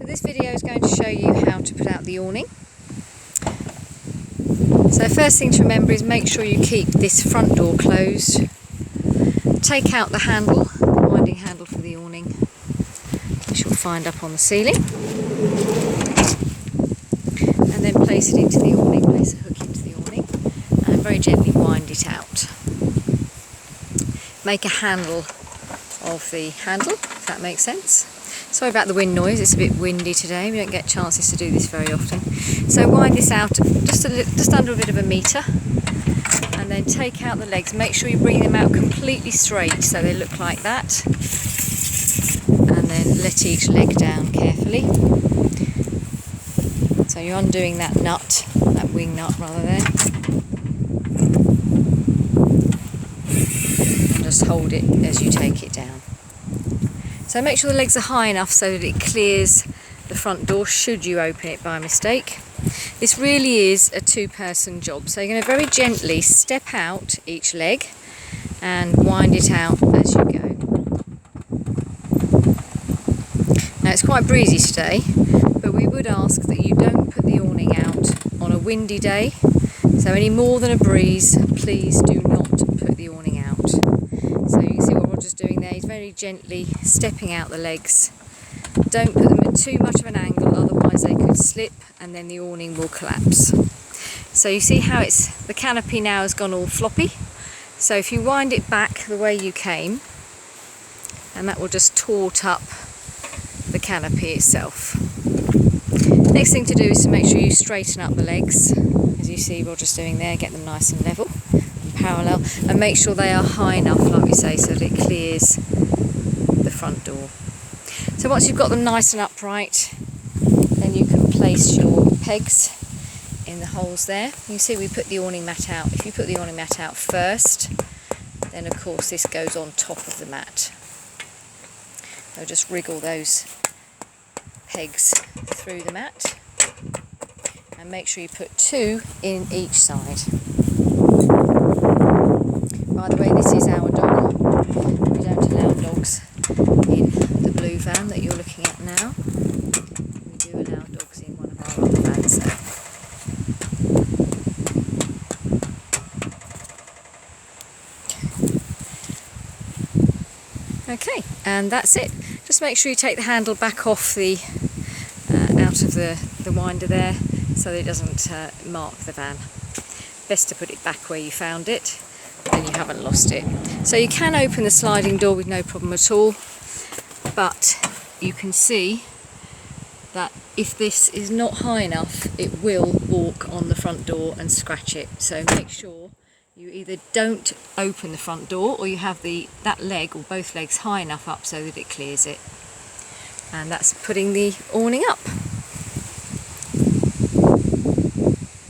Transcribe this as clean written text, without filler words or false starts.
This video is going to show you how to put out the awning. So first thing to remember is make sure you keep this front door closed. Take out the handle, the winding handle for the awning, which you'll find up on the ceiling. And then place it into the awning, place a hook into the awning and very gently wind it out. Make a handle of the handle, if that makes sense. Sorry about the wind noise, it's a bit windy today, we don't get chances to do this very often. So wind this out just under a bit of a metre and then take out the legs. Make sure you bring them out completely straight so they look like that, and then let each leg down carefully. So you're undoing that nut, that wing nut rather there, and just hold it as you take it down. So make sure the legs are high enough so that it clears the front door should you open it by mistake. This really is a two-person job, so you're going to very gently step out each leg and wind it out as you go. Now it's quite breezy today, but we would ask that you don't put the awning out on a windy day, so any more than a breeze, please do not put the awning out. So you can see what Roger's doing there, he's very gently stepping out the legs. Don't put them at too much of an angle, otherwise they could slip and then the awning will collapse. So you see how the canopy now has gone all floppy. So if you wind it back the way you came, and that will just taut up the canopy itself. Next thing to do is to make sure you straighten up the legs, as you see Roger's doing there, get them nice and level and parallel, and make sure they are high enough, like we say, so that it clears the front door. So once you've got them nice and upright, then you can place your pegs in the holes there. You can see we put the awning mat out. If you put the awning mat out first, then of course this goes on top of the mat. So just wriggle those pegs through the mat and make sure you put two in each side. By the way, this is our dog. We don't allow dogs in the blue van that you're looking at now. We do allow dogs in one of our other vans though. Okay, and that's it. Just make sure you take the handle back off the out of the winder there so that it doesn't mark the van. Best to put it back where you found it, then you haven't lost it. So you can open the sliding door with no problem at all, but you can see that if this is not high enough, it will walk on the front door and scratch it. So make sure you either don't open the front door or you have that leg or both legs high enough up so that it clears it. And that's putting the awning up.